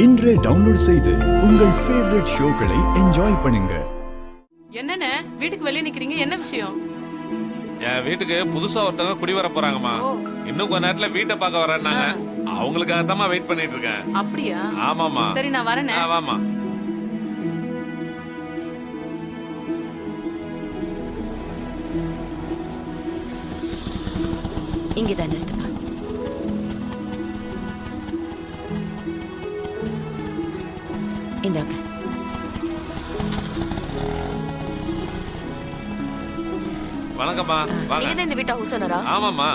இன்றே டவுன்லோட் செய்து உங்கள் ஃபேவரட் ஷோக்களை என்ஜாய் பண்ணுங்க. என்னண்ணே வீட்டுக்கு வெளியே நிக்கிறீங்க, என்ன விஷயம்? என் வீட்டுக்கு புதுசா ஒருத்தவங்க குடி வர போறாங்கம்மா. இன்னும் கொஞ்ச நேரத்துல வீட்டை பார்க்க வரேன்னாங்க. அவங்களுக்காக தான் வெயிட் பண்ணிட்டு இருக்கேன். அப்படியா? ஆமாமா. சரி நான் வரேனே. ஆமாமா. இங்கதான் நிறுத்துப்பா. இந்தாங்க. வணக்கம்மா. வாங்க. நீங்க தான் இந்த வீட்டு ஹவுஸ் ஓனரா? ஆமாமா.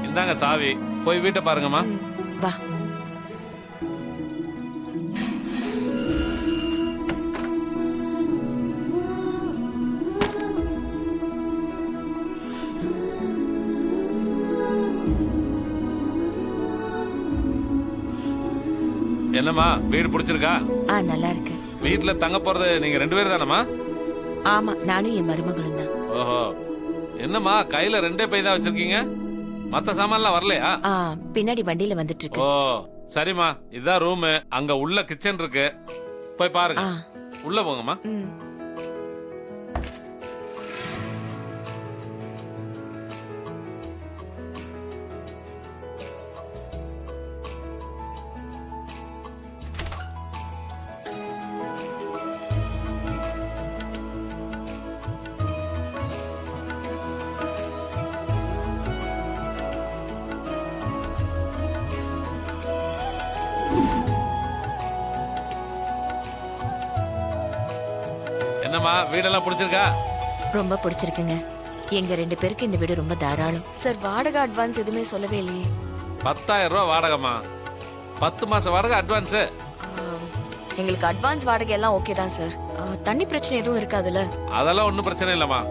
இந்தாங்க சாவி. போய் வீட்டை பாருங்கம்மா. வா. என்னம்மா வீடு பிடிச்சிருக்கா? நல்லா இருக்கு. வீட்டுல தங்க போறது நீங்க 2 பேர் தானம்மா? ஆமா, நானும் என் மருமகளும் தான். ஓஹோ. என்னம்மா கையில 2 பை தான் வச்சிருக்கீங்க? மத்த சாமான்லாம் வரலையா? பின்னாடி வண்டியில வந்துட்டு இருக்கு. ஓ சரிம்மா, இதுதான் ரூம். அங்க உள்ள கிச்சன் இருக்கு, போய் பாருங்க. உள்ள போங்கம்மா. என்னம்மா வீடெல்லாம் பிடிச்சிருக்கா? ரொம்ப பிடிச்சிருக்குங்க. எங்க 2 பேருக்கு இந்த வீடு ரொம்ப தாராளம். சார், வாடகை அட்வான்ஸ் எதுவுமே சொல்லவே இல்லையே. 10,000 ரூபாய் வாடகைமா. 10 மாசம் வாடகை அட்வான்ஸ். எங்களுக்கு அட்வான்ஸ் வாடகை எல்லாம் ஓகே தான் சார். தண்ணி பிரச்சனை எதுவும் இருக்காதுல்ல? அதெல்லாம் ஒன்றும் பிரச்சனை இல்லைம்மா.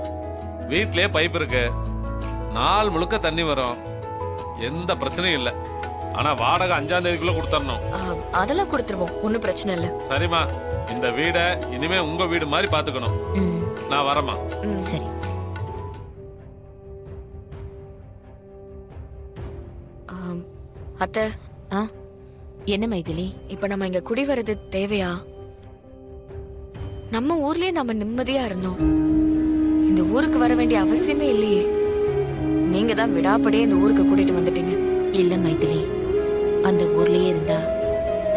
வீட்லயே பைப் இருக்கு, நாள் முழுக்க தண்ணி வரும், எந்த பிரச்சனையும் இல்லை. ஆனா வாடகை 5ஆம் தேதிக்குள்ள கொடுத்தரணும். அதெல்லாம் கொடுத்துருவோம், ஒன்றும் பிரச்சனை இல்லை. சரிம்மா, இந்த வீடை இனிமே உங்க வீடு மாதிரி பாத்துக்கணும். நான் வரேம்மா. சரி. அத்தை, என்ன மைதிலி? இப்ப நம்ம இங்க குடி வர்றது தேவையா? நம்ம ஊர்லயே நம்ம நிம்மதியா இருந்தோம். இந்த ஊருக்கு வர வேண்டிய அவசியமே இல்லையே. நீங்க தான் விடாப்படியே இந்த ஊருக்கு கூட்டிட்டு வந்துட்டீங்க. இல்ல மைதிலி, அந்த ஊர்லயே இருந்தா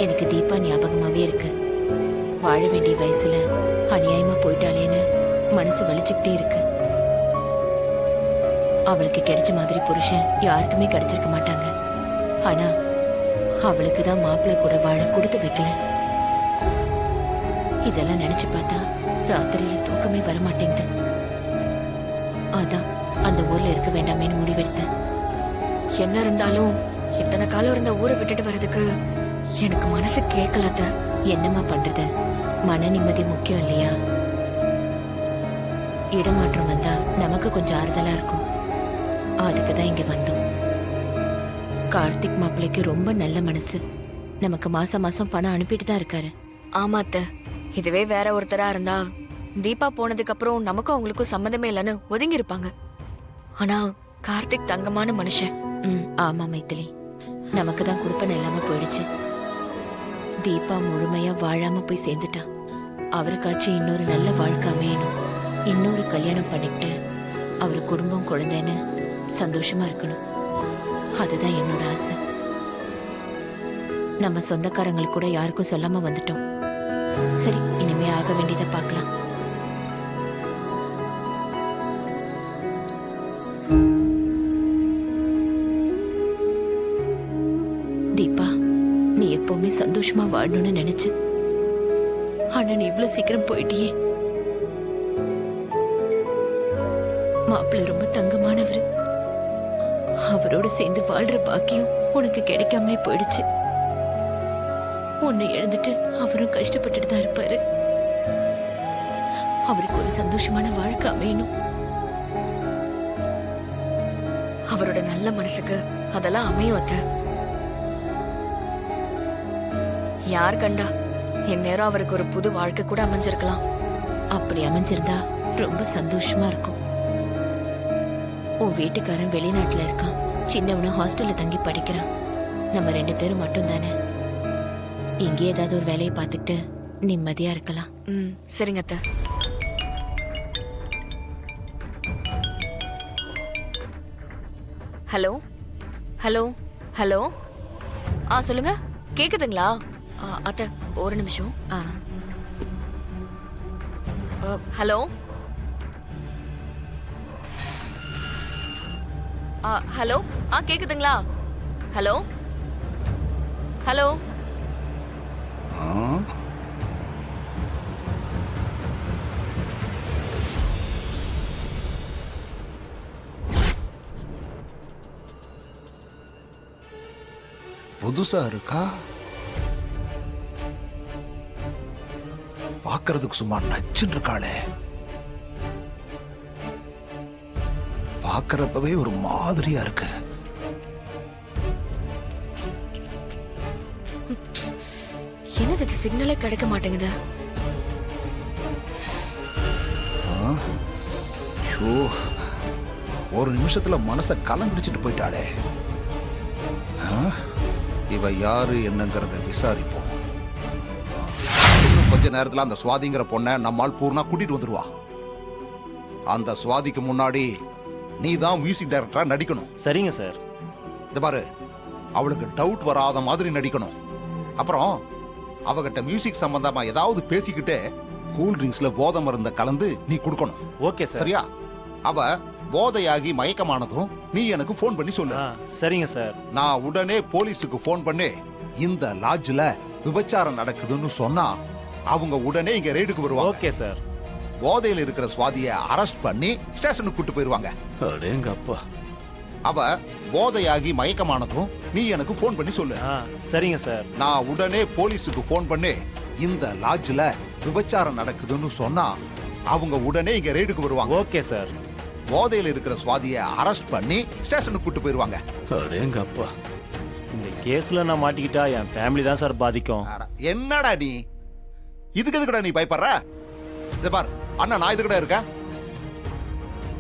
எனக்கு தீபா ஞாபகமாவே இருக்கு. வாழ வேண்டிய வயசுல அநியாயமா போயிட்டாலேன்னு மனசு வலிச்சுக்கிட்டே இருக்கு. அவளுக்கு கிடைச்ச மாதிரி புருஷன் யாருக்குமே கிடைச்சிருக்க மாட்டாங்க. ஆனா அவளுக்கு தான் மாப்பிள்ளை கூட வாழ கொடுத்து வைக்கல. இதெல்லாம் நினைச்சு பார்த்தா ராத்திரியில தூக்கமே வர மாட்டேங்குது. அதான் அந்த ஊர்ல இருக்க வேண்டாமேன்னு முடிவெடுத்தேன். என்ன இருந்தாலும் இத்தனை காலம் இருந்த ஊரை விட்டுட்டு வர்றதுக்கு எனக்கு மனசு கேட்கலத்த. என்னம்மா பண்றது, மன நிம்மதி முக்கியம் இல்லையா? இடமாற்றம் வந்தா நமக்கு கொஞ்சம் ஆறுதலா இருக்கும். அதுக்கு தான் இங்க வந்தோம். கார்த்திக் மாப்பிள்ளைக்கு ரொம்ப நல்ல மனசு. நமக்கு மாசம் மாசம் பணம் அனுப்பிட்டு தான் இருக்காரு. ஆமாத்த, இதுவே வேற ஒருத்தரா இருந்தா தீபா போனதுக்கு அப்புறம் நமக்கும் அவங்களுக்கும் சம்மந்தமே இல்லைன்னு ஒதுங்கி இருப்பாங்க. ஆனா கார்த்திக் தங்கமான மனுஷன். ஆமா மைத்திலி, நமக்கு தான் குடுப்பன இல்லாம போயிடுச்சு. தீபா முழுமையா வாழாம போய் சேர்ந்துட்டா. அவருக்காச்சும் இன்னொரு நல்ல வாழ்க்கை அமையணும். இன்னொரு கல்யாணம் பண்ணிக்கிட்டு அவரு குடும்பம் குழந்தைன்னு சந்தோஷமா இருக்கணும். அதுதான் என்னோட ஆசை. நம்ம சொந்தக்காரங்களுக்கு கூட யாருக்கும் சொல்லாம வந்துட்டோம். சரி, இனிமே ஆக வேண்டியதை பார்க்கலாம். தீபா, நீ எப்பவுமே சந்தோஷமா வாழணும்னு நினைச்ச. ஆனா நீ இவ்வளவு சீக்கிரம் போயிட்டியே. மாப்பிள்ளை ரொம்ப தங்கமானவர். அவரோட சேர்ந்து வாழ்ற பாக்கியம் உனக்கு கிடைக்காமலே போயிடுச்சு. உன்னை இழந்துட்டு அவரும் கஷ்டப்பட்டுட்டு தான் இருப்பாரு. அவருக்கு ஒரு சந்தோஷமான வாழ்க்கை அமையணும். அவரோட நல்ல மனசுக்கு அதெல்லாம் அமையும் அத்த. யார் கண்டா இந்நேரம் அவருக்கு ஒரு புது வாழ்க்கை கூட அமைஞ்சிருக்கலாம். அப்படி அமைஞ்சிருந்தா ரொம்ப சந்தோஷமா இருக்கும். உன் வீட்டுக்காரன் வெளிநாட்டுல இருக்கான். சின்னவனும் ஹாஸ்டல்ல தங்கி படிக்கிறான். நம்ம 2 பேரும் மட்டும் தானே. இங்கே ஏதாவது ஒரு வேலையை பார்த்துக்கிட்டு நிம்மதியா இருக்கலாம். ம் சரிங்க அத்தை. ஹலோ ஹலோ ஹலோ சொல்லுங்க, கேக்குதுங்களா? அத்தை ஒரு நிமிஷம். ஹலோ ஹலோ கேக்குதுங்களா? ஹலோ ஹலோ புதுசா இருக்கா? பார்க்கிறதுக்கு சும்மா நச்சுன்னு இருக்காளே. பார்க்கறப்பவே ஒரு மாதிரியா இருக்கு. என்னது இது, சிக்னலே கிடைக்க மாட்டேங்குது. ஐயோ, ஒரு நிமிஷத்துல மனச கலங்கிடிச்சிட்டு போயிட்டாளே. இவ யாரு என்னங்கறத விசாரிப்போம். இன்னும் கொஞ்ச நேரத்துல அந்த சுவாதிங்கிற பொண்ணை நம்மால் பூர்ணா கூட்டிட்டு வந்துருவா. அந்த சுவாதிக்கு முன்னாடி நீ தான் மியூசிக் டைரக்டரா நடிக்கணும். சரிங்க சார். இந்த பாரு, அவளுக்கு டவுட் வராத மாதிரி நடிக்கணும். அப்புறம் அவகிட்ட மியூசிக் சம்பந்தமா ஏதாவது பேசிக்கிட்டு கூல் ட்ரிங்க்ஸ்ல போதை மருந்த கலந்து நீ கொடுக்கணும். Okay sir. சரியா? அவ போதையாகி மயக்கமானதும் நீ எனக்கு ஃபோன் பண்ணி சொல்லு. சரிங்க சார். நான் உடனே போலீஸுக்கு ஃபோன் பண்ணி இந்த லாட்ஜ்ல விபச்சாரம் நடக்குதுன்னு சொன்னா அவங்க உடனே இங்க ரெய்டுக்கு வருவாங்க. Okay sir. போதையில இருக்கிற சுவாதியை அரெஸ்ட் பண்ணி ஸ்டேஷனுக்கு கூட்டு போயிருவாங்க. அடேங்க அப்பா. அவ போதையாகி மயக்கமானதும் நீ எனக்கு ஃபோன் பண்ணி சொல்லு. சரிங்க சார். நான் உடனே போலீஸுக்கு ஃபோன் பண்ணி இந்த லாட்ஜ்ல விபச்சாரம் நடக்குதுன்னு சொன்னா அவங்க உடனே இங்க ரெய்டுக்கு வருவாங்க. Okay sir. போதையில இருக்கிற சுவாதியை அரெஸ்ட் பண்ணி ஸ்டேஷனுக்கு கூட்டு போயிருவாங்க. அடேங்க அப்பா. இந்த கேஸ்ல நான் மாட்டிக்கிட்டா என் ஃபேமிலி தான் சார் பாதிக்கும். என்னடா நீ இதுக்கு எதுக்குடா நீ பயப்படுற? இத பார் அண்ணா, நான் இதுக்கிட்ட இருக்கேன்.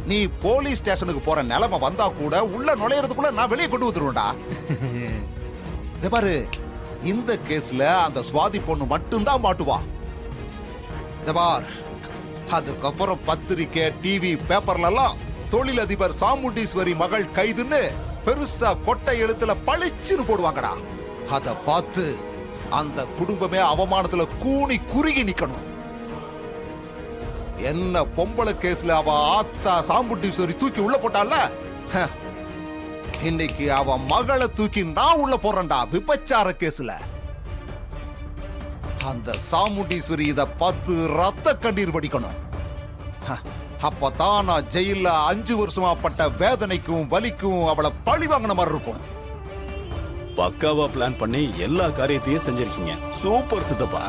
நீ போலீஸ் ஸ்டேஷனுக்கு போற நிலைமை வந்தா கூட உள்ள நுழையறதுக்குள்ள நான் வெளியே கொண்டு வந்துருவேன்டா. இத பாரு, இந்த கேஸ்ல அந்த சுவாதி பொண்ணு மட்டும்தான் மாட்டுவா. இத பார், அதுக்கப்புறம் பத்திரிக்கை, டிவி, பேப்பர்ல எல்லாம் தொழிலதிபர் சாமுண்டீஸ்வரி மகள் கைதுன்னு பெருசா கொட்டை எழுத்துல பளிச்சுன்னு போடுவாங்கடா. அத பார்த்து அந்த குடும்பமே அவமானத்துல கூனி குறுகி நிக்கணும். என்ன பொம்பளை கேஸ்ல அவ ஆத்தா சாமுண்டீஸ்வரி தூக்கி உள்ள போட்டால, இன்னைக்கு அவ மகளை தூக்கி நான் உள்ள போறேன்டா விபச்சார கேஸ்ல. அந்த சாமுண்டீஸ்வரி இத பார்த்து ரத்த கண்ணீர் வடிக்கணும். அப்பதான் நான் ஜெயில 5 வருஷமா பட்ட வேதனைக்கும் வலிக்கும் அவளை பழி வாங்கின மாதிரி இருக்கும். பக்காவா பிளான் பண்ணி எல்லா காரியத்தையும் செஞ்சிருக்கீங்க. சூப்பர் சித்தப்பா.